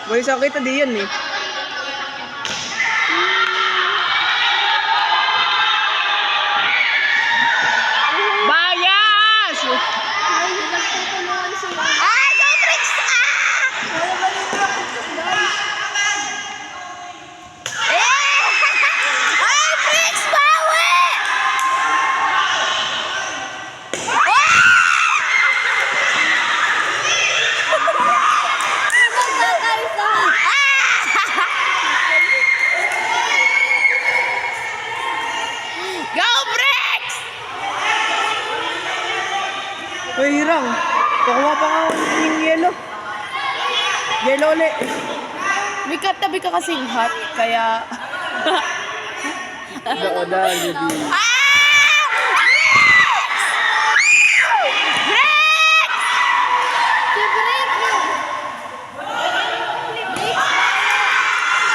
May sakit na di yan eh. Bayas! Ah, go Bricks! Ay, Bricks, bawi! Go Bricks! Uy, hirang. Pakuha pa nga yung yelo. Yelo ulit. May katabi ka kasing hot, kaya... Daoda, hindi.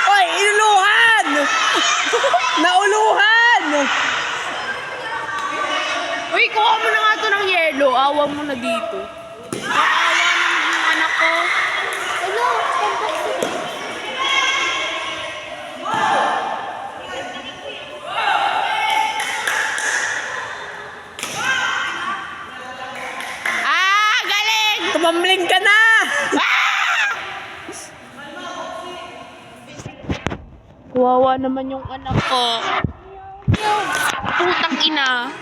Oy, inuluhan! Nauluhan! Uy, kuha mo na nga ito ng yelo. Awa mo na dito. Awa ng anak ko. Hello, galing! Tumambling ka na! Kawawa naman yung anak ko. Putang ina.